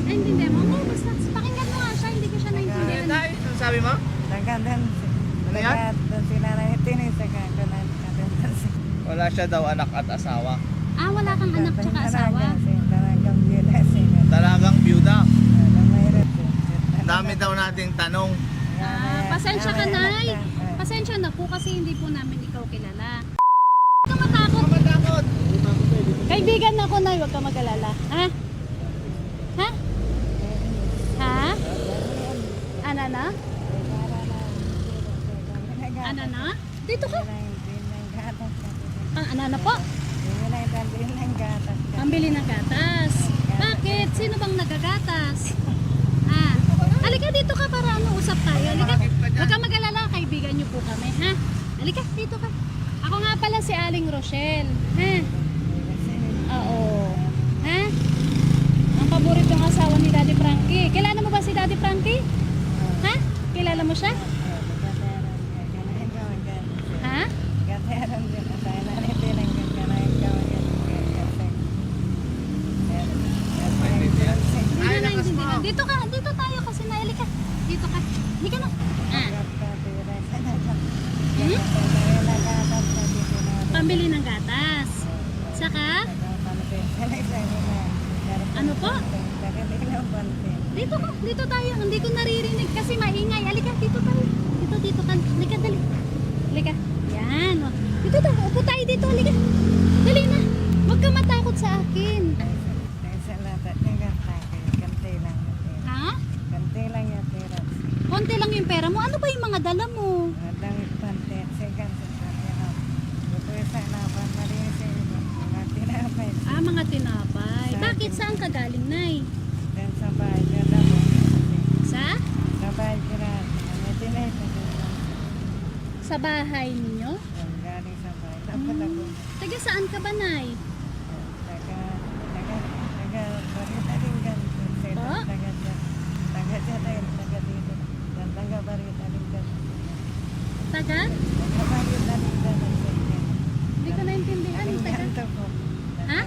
Naintindihan mo? Oo, basta pakinggan mo nga siya, hindi ko siya naintindihan. Dahil, ano sabi mo? Ano yan? Wala siya daw anak at asawa. Ah, wala kang anak tsaka asawa. Talagang byuda. Dami daw nating tanong. Pasensya ka, Nay. Pasensya na po kasi hindi po namin ikaw kilala. Huwag ka matakot. Matakot. Kaibigan ako, Nay. Huwag ka mag-alala. Ha? Ha? Ha? Ano na? Ano na? Dito ka. Ano na po? Pambili ng gatas. Bakit? Sino bang nagagatas? Ah, halika dito ka para usap tayo. Halika. Huwag ka mag-alala, kaibigan niyo po kami, ha? Halika, dito ka. Ako nga pala si Aling Rochelle, ha? Oo. Ha? Ang paboritong asawa ni Daddy Frankie. Kilala mo ba si Daddy Frankie? Ha? Kilala mo siya? Ha? Ay, lakas mo. Dito ka, dito tayo kasi naili ka. Dito ka. Hindi ka na. Pambili ng gatas. Saka? Ano po? Dito ka, dito tayo. Hindi ko naririnig kasi maingay. Halika, dito tayo. Dito ka. Halika, dali. Halika. Yan. O. Dito tayo. Upo tayo dito. Halika. Dali na. Huwag ka matakot sa akin. Ha? Konti lang yung pera mo. Ano ba yung mga dala mo? Ah, mga tinapay. Bakit? Saan ka galing, Nay? Sa? Sa bahay ninyo? Taga saan ka ba, Nay? Taga? Hindi ko naintindihan. Taga? Ha?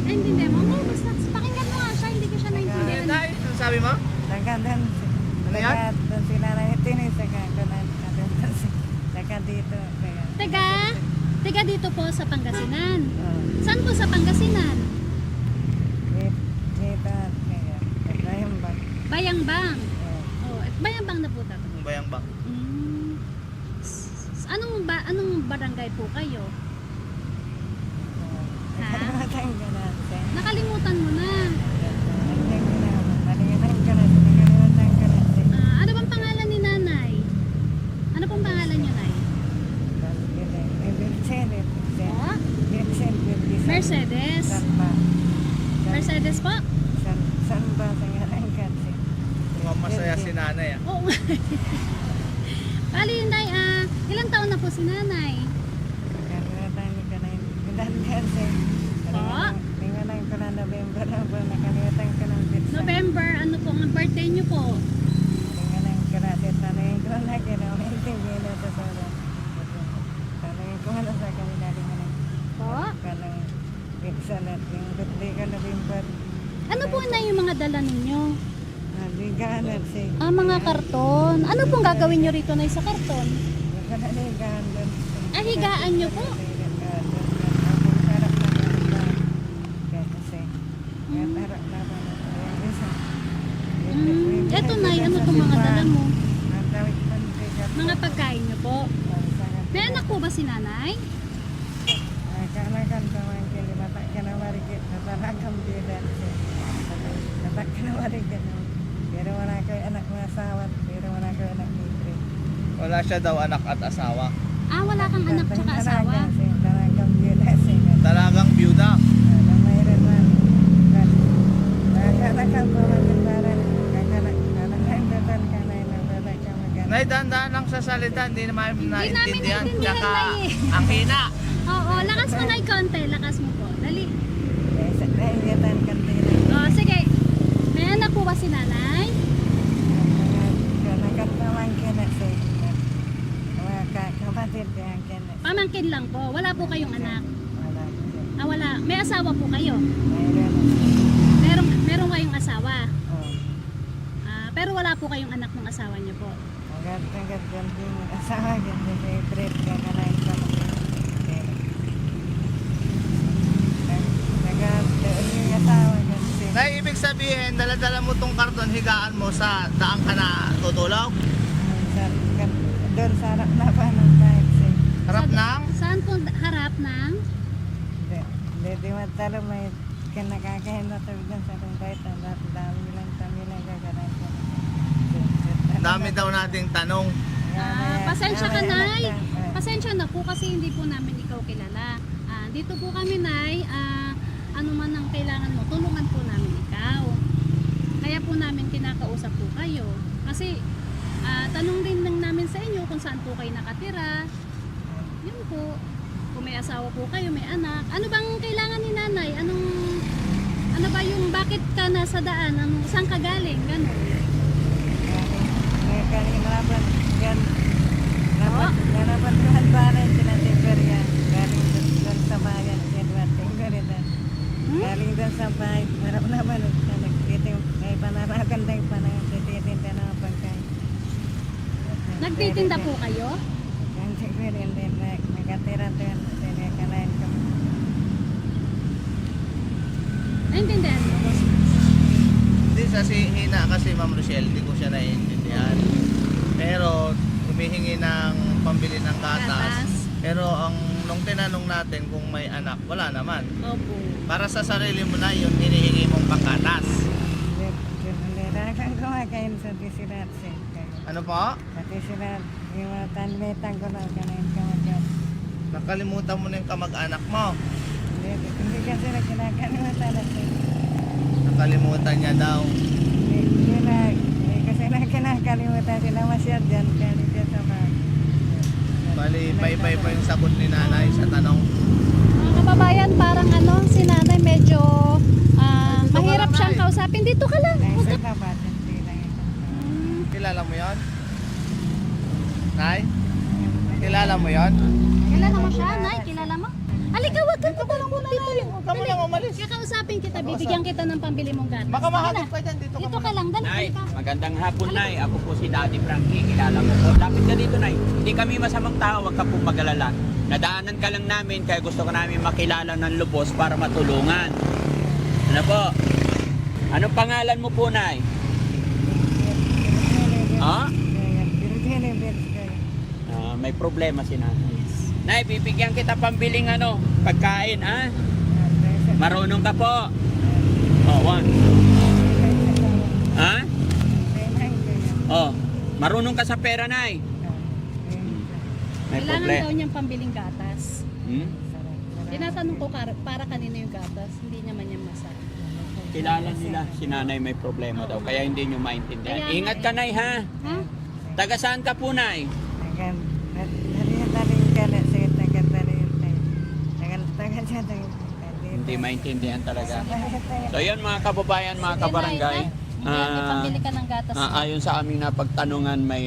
Naintindihan mo? Oo, basta pakinggan mo nga siya, hindi ko siya naintindihan. Dahil, ano sabi mo? Ano yan? Taga dito po sa Pangasinan. Saan po sa Pangasinan? Bayambang. Oh, Bayambang na po tayo. Ang bayang bang. Anong barangay po kayo? Ha? Nakalimutan mo na. Ano bang pangalan ni Nanay? Ano pong pangalan niyo, Nay? Oh? Mercedes. Mercedes po? Mukhang masaya si nanay ah. Oo. Bali, Nay, ilang taon na po si Nanay? November, ano po ang birthday niyo po? Po? Ano po na yung mga dala ninyo? Mga karton. Ano pong gagawin nyo rito, Nay, sa karton? Higaan nyo po? Eto, Nay, ano itong mga dala mo? Mga pagkain nyo po. May anak po ba si Nanay? Wala siya daw anak at asawa. Ah, wala kang anak tsaka asawa. Talagang byuda. Nay, dahan-dahan lang sa salita, hindi naman naintindihan. Tsaka, Nay, eh. ang hina. Oo, lakas mo, Nay, konti. Lakas mo po. Dali. Sige. May anak po ba si Nanay? po kayong anak? Wala po sir. Ah, wala. May asawa po kayo? Mayroon. Meron kayong asawa? Oh. Ah, pero wala po kayong anak ng asawa niyo po? Agad-agad yan din asawa dyan. Kasi bread ka kanain ka mo. Agad doon yung asawa dyan. Na ibig sabihin, dala-dala mo tong karton, higaan mo sa daan ka na tutulog? Doon sa harap na pa ng bahay sir. Harap ng? Saan po harap ng? Hindi matalo may nakakain na tayo dyan sa bahay. Dami lang kami lang gaganain ka. Dami daw nating tanong. Pasensya ka, Nay. Pasensya na po kasi hindi po namin ikaw kilala. Dito po kami, Nay. Ano man ang kailangan mo, tulungan po namin ikaw. Kaya po namin kinakausap po kayo. Kasi tanong din lang namin sa inyo kung saan po kayo nakatira. Yun po. Kung may asawa po kayo, may anak. Ano bang kailangan ni Nanay? Ano ba yung bakit ka nasa daan? Saan ka galing? Ganon. Galing laban yan. Laban tuhan bahay tinatipir yan. Galing doon sa bayan. Tinatipir yan. Galing doon sa bahay. Harap naman. May panaragan na yung panaragan. Tititinda na ang pagkain. Nagtitinda po kayo? Tinatipir yan. Nakatira doon. Tinakalain kami. Naintindihan mo? Hindi sa hina kasi Ma'am Rochelle, hindi ko siya naiintindihan. Pero humihingi ng pambili ng gatas. Gatas. Pero nung tinanong natin kung may anak, wala naman. Opo. Para sa sarili mo na yun, hinihingi mong panggatas. Nilalakan kumakain sa tisirat. Ano po? Sa tisirat. Yung mga tanmetang ko na kanain kamagat. Nakalimutan mo na yung kamag-anak mo. Hindi kasi na kinakalimutan natin. Nakalimutan niya daw. Kasi na kinakalimutan sila masyad dyan. Kaya dyan sa bahay. Bali, bye-bye pa yung sagot ni nanay sa tanong. Mga kababayan, parang si Nanay medyo mahirap siyang kausapin. Dito ka lang. Dahil sa tapat, hindi lang ito. Kilala mo yon? Nay? Kilala mo yon? Kilala mo siya, Nay? Kilala mo? Halika, wag kang Huwag ka mo lang umalis. Kakausapin kita, bibigyan kita ng pambili mong gatas. Baka mahatid Dali pa dyan. Dito na. ka Dito ka muna. lang, dali Nay, ka. magandang hapon, Nay. Ako po si Daddy Frankie. Kilala mo po. Lapit ka dito, Nay. Hindi kami masamang tao. Huwag ka pong mag-alala. Nadaanan ka lang namin kaya gusto ko namin makilala ng lubos para matulungan. Ano po? Anong pangalan mo po, Nay? Ha? May problema si Nanay. Nay, bibigyan kita pambiling pagkain, ha? Marunong ka po. Oh, one. Ha? Oh, marunong ka sa pera, Nay. May Kailangan problema. daw niyang pambiling gatas. Hmm? Tinatanong ko para kanino yung gatas, hindi naman niya masarap. Kilala nila si Nanay may problema daw, kaya hindi nyo maintindihan. Kaya Ingat ka, Nay, ha? Ha? Taga saan ka po, Nay? Hindi maintindihan talaga. So yun mga kababayan, mga Sige, kabarangay. Nay, ha? May pambili ka ng gatas. Ayon sa aming napagtanungan, may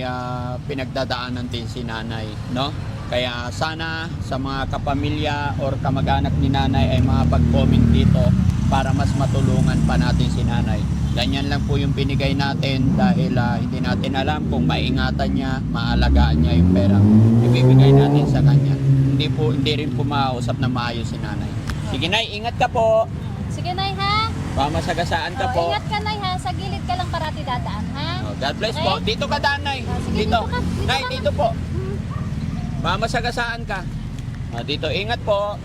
pinagdadaanan din si Nanay, no? Kaya sana sa mga kapamilya or kamag-anak ni Nanay ay makapag-comment dito para mas matulungan pa natin si Nanay. Ganyan lang po yung binigay natin dahil hindi natin alam kung maingatan niya, maalagaan niya yung pera ibibigay natin sa kanya. Hindi rin po makausap na maayos si Nanay. Sige, Nay, ingat ka po. Sige, Nay, ha? Pamasagasaan ka po. Ingat ka, Nay, ha? Sa gilid ka lang parati dadaan, ha? Oh, God bless Okay? po. Dito ka daan, Nay. Sige, Dito. dito ka. Dito Nay, ka. dito po. Mamasagasaan ka. Dito, ingat po.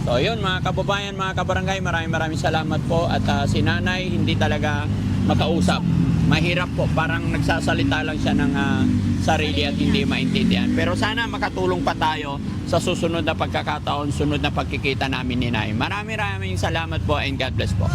So yun mga kababayan, mga kabarangay, maraming salamat po. At si Nanay hindi talaga makausap. Mahirap po, parang nagsasalita lang siya ng sarili at hindi maintindihan. Pero sana makatulong pa tayo sa susunod na pagkakataon, sunod na pagkikita namin ni Nay. Maraming salamat po and God bless po.